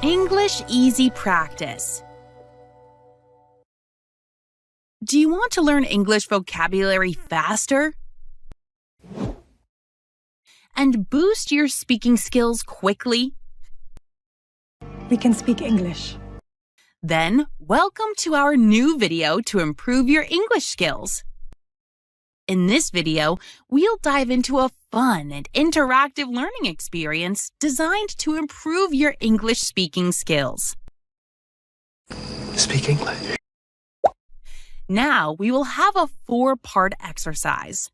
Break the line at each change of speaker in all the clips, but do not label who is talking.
English Easy Practice. Do you want to learn English vocabulary faster? And boost your speaking skills quickly?
We can speak English.
Then, welcome to our new video to improve your English skills. In this video, we'll dive into a fun and interactive learning experience designed to improve your English speaking skills.
Speak English.
Now, we will have a 4-part exercise.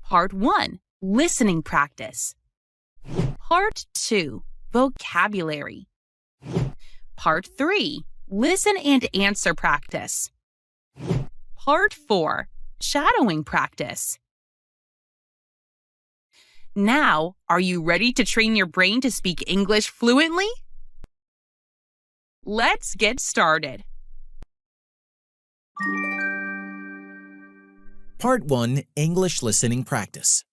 Part 1, listening practice. Part 2, vocabulary. Part 3, listen and answer practice. Part 4, shadowing practice. Now, are you ready to train your brain to speak English fluently? Let's get started.
Part 1, English Listening Practice.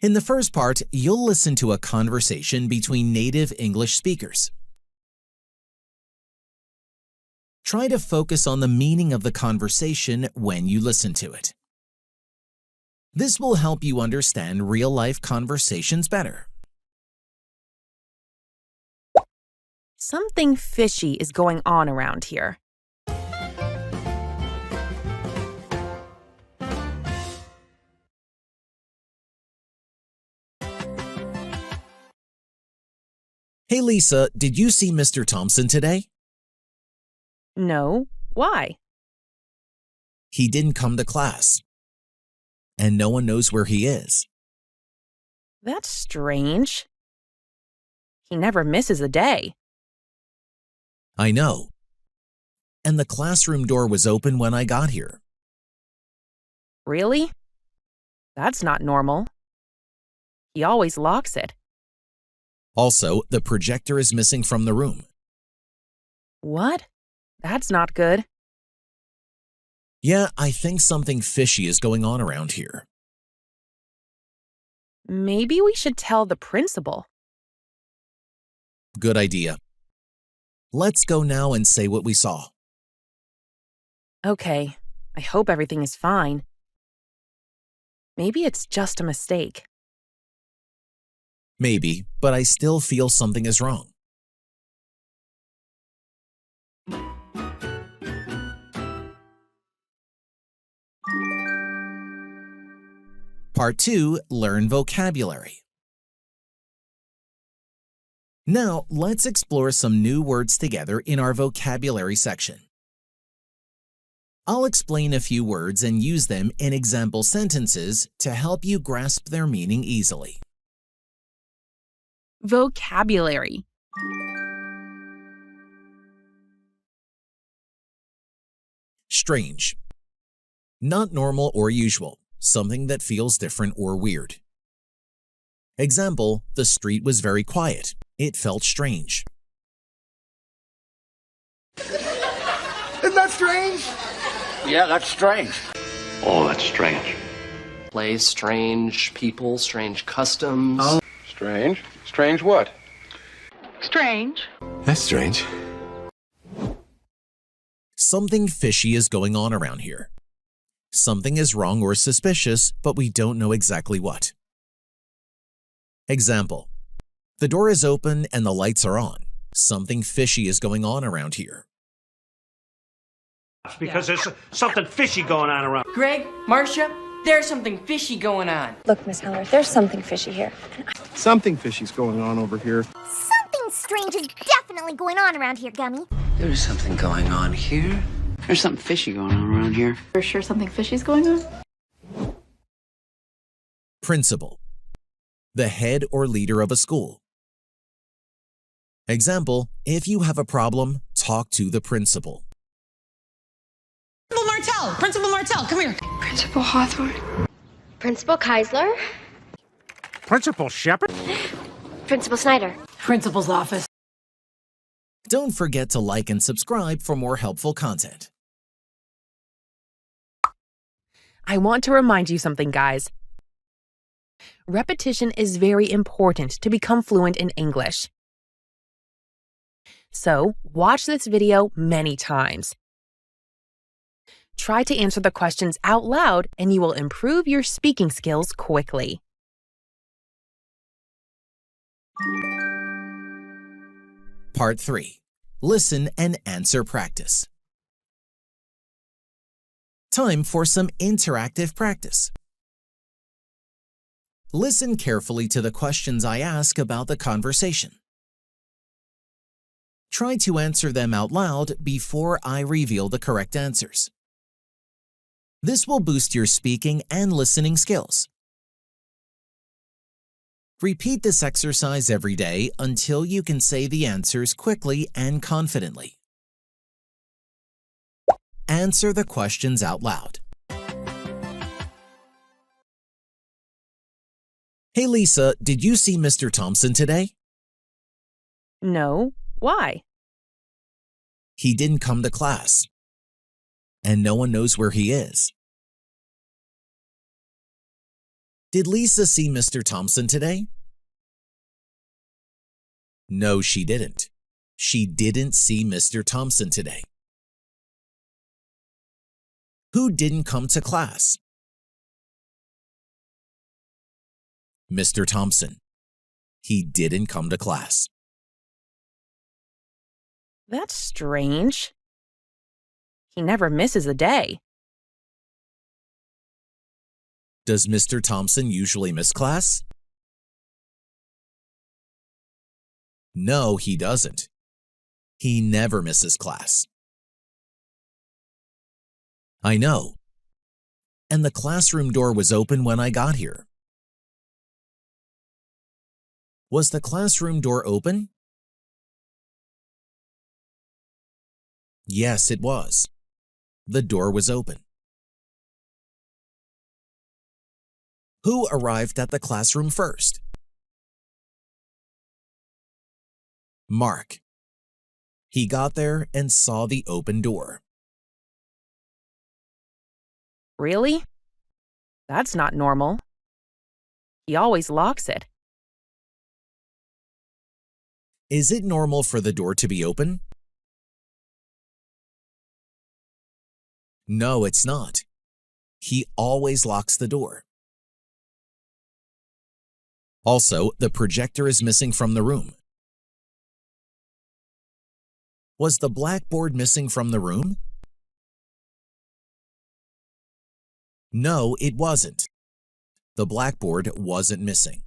In the first part, you'll listen to a conversation between native English speakers. Try to focus on the meaning of the conversation when you listen to it. This will help you understand real-life conversations better.
Something fishy is going on around here.
Hey Lisa, did you see Mr. Thompson today?
No, why?
He didn't come to class, and no one knows where he is.
That's strange. He never misses a day.
I know. And the classroom door was open when I got here.
Really? That's not normal. He always locks it.
Also, the projector is missing from the room.
What? That's not good.
Yeah, I think something fishy is going on around here.
Maybe we should tell the principal.
Good idea. Let's go now and say what we saw.
Okay, I hope everything is fine. Maybe it's just a mistake.
Maybe, but I still feel something is wrong. Part 2, Learn Vocabulary. Now, let's explore some new words together in our vocabulary section. I'll explain a few words and use them in example sentences to help you grasp their meaning easily.
Vocabulary.
Strange. Not normal or usual, something that feels different or weird. Example, the street was very quiet. It felt strange.
Isn't that strange?
Yeah, that's strange.
Oh, that's strange.
Place, strange people, strange customs.
Oh. Strange? Strange what?
Strange.
That's strange.
Something fishy is going on around here. Something is wrong or suspicious, but we don't know exactly what. Example, the door is open and the lights are on. Something fishy is going on around here.
Because there's something fishy going on around.
Greg, Marcia, there's something fishy going on.
Look, Miss Heller, there's something fishy here.
Something fishy's going on over here.
Something strange is definitely going on around here, Gummy.
There's something going on here. There's something fishy going on around here.
You're sure something fishy's going on?
Principal, the head or leader of a school. Example, if you have a problem, talk to the principal.
Principal Martell, come here.
Principal Hawthorne.
Principal Keisler.
Principal Shepard?
Principal Snyder.
Principal's office.
Don't forget to like and subscribe for more helpful content.
I want to remind you something, guys. Repetition is very important to become fluent in English. So, watch this video many times. Try to answer the questions out loud and you will improve your speaking skills quickly.
Part 3. Listen and answer practice. Time for some interactive practice. Listen carefully to the questions I ask about the conversation. Try to answer them out loud before I reveal the correct answers. This will boost your speaking and listening skills. Repeat this exercise every day until you can say the answers quickly and confidently. Answer the questions out loud. Hey Lisa, did you see Mr. Thompson today?
No. Why?
He didn't come to class, and no one knows where he is. Did Lisa see Mr. Thompson today? No, she didn't. She didn't see Mr. Thompson today. Who didn't come to class? Mr. Thompson. He didn't come to class.
That's strange. He never misses a day.
Does Mr. Thompson usually miss class? No, he doesn't. He never misses class. I know. And the classroom door was open when I got here. Was the classroom door open? Yes, it was. The door was open. Who arrived at the classroom first? Mark. He got there and saw the open door.
Really? That's not normal. He always locks it.
Is it normal for the door to be open? No, it's not. He always locks the door. Also, the projector is missing from the room. Was the blackboard missing from the room? No, it wasn't. The blackboard wasn't missing.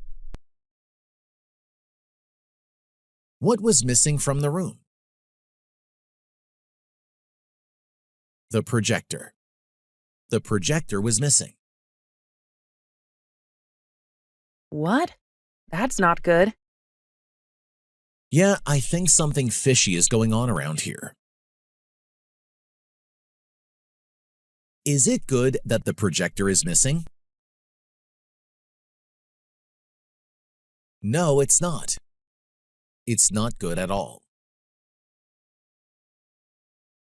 What was missing from the room? The projector. The projector was missing.
What? That's not good.
Yeah, I think something fishy is going on around here. Is it good that the projector is missing? No, it's not. It's not good at all.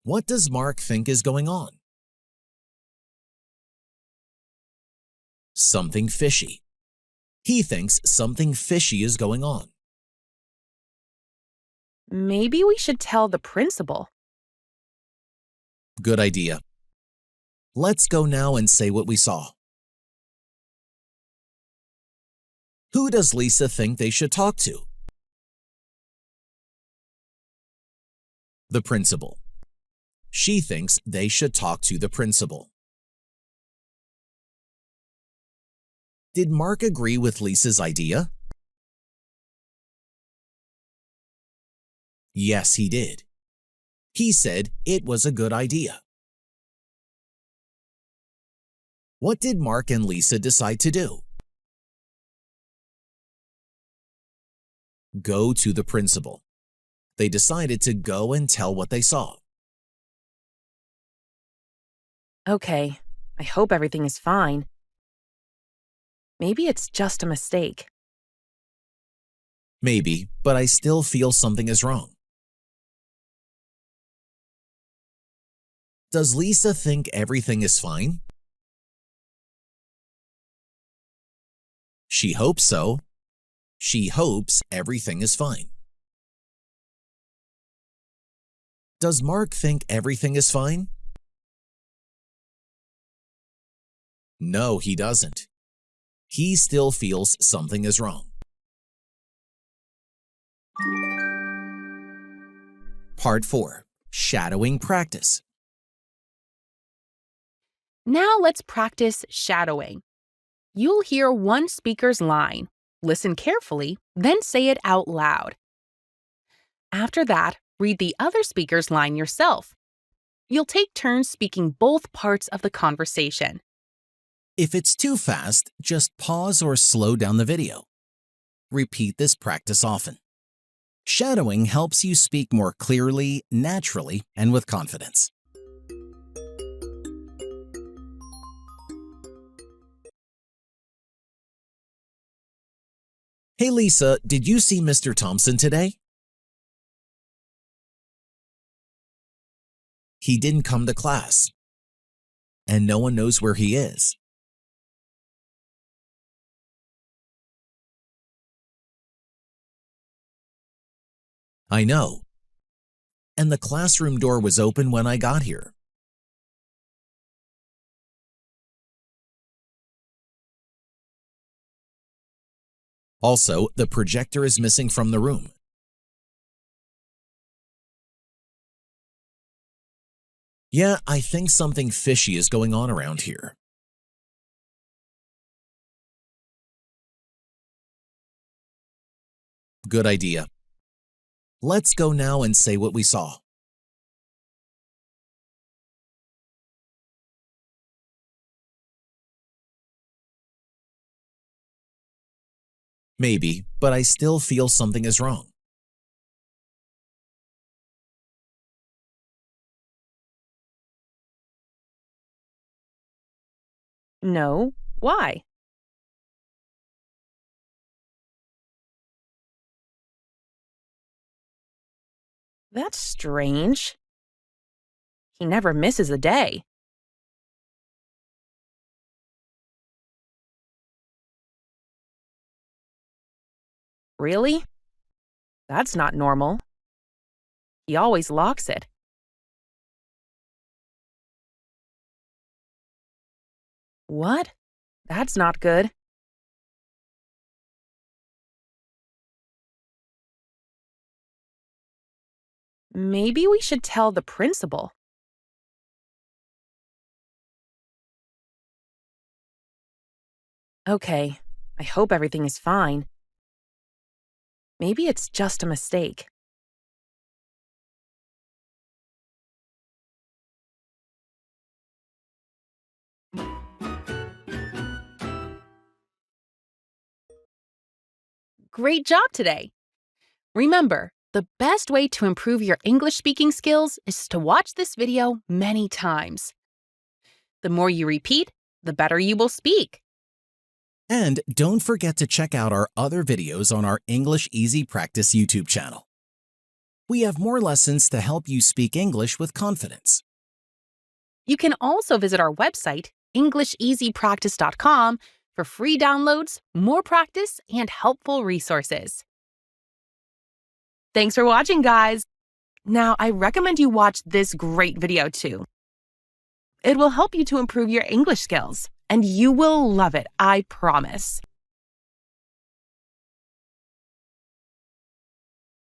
What does Mark think is going on? Something fishy. He thinks something fishy is going on.
Maybe we should tell the principal.
Good idea. Let's go now and say what we saw. Who does Lisa think they should talk to? The principal. She thinks they should talk to the principal. Did Mark agree with Lisa's idea? Yes, he did. He said it was a good idea. What did Mark and Lisa decide to do? Go to the principal. They decided to go and tell what they saw.
Okay, I hope everything is fine. Maybe it's just a mistake.
Maybe, but I still feel something is wrong. Does Lisa think everything is fine? She hopes so. She hopes everything is fine. Does Mark think everything is fine? No, he doesn't. He still feels something is wrong. Part 4. Shadowing practice.
Now let's practice shadowing. You'll hear one speaker's line. Listen carefully, then say it out loud. After that, read the other speaker's line yourself. You'll take turns speaking both parts of the conversation.
If it's too fast, just pause or slow down the video. Repeat this practice often. Shadowing helps you speak more clearly, naturally, and with confidence. Hey Lisa, did you see Mr. Thompson today? He didn't come to class, and no one knows where he is. I know. And the classroom door was open when I got here. Also, the projector is missing from the room. Yeah, I think something fishy is going on around here. Good idea. Let's go now and say what we saw. Maybe, but I still feel something is wrong.
No, why? That's strange. He never misses a day. Really? That's not normal. He always locks it. What? That's not good. Maybe we should tell the principal. Okay, I hope everything is fine. Maybe it's just a mistake. Great job today! Remember, the best way to improve your English speaking skills is to watch this video many times. The more you repeat, the better you will speak.
And don't forget to check out our other videos on our English Easy Practice YouTube channel. We have more lessons to help you speak English with confidence.
You can also visit our website, EnglishEasyPractice.com, for free downloads, more practice, and helpful resources. Thanks for watching, guys! Now, I recommend you watch this great video too. It will help you to improve your English skills, and you will love it, I promise.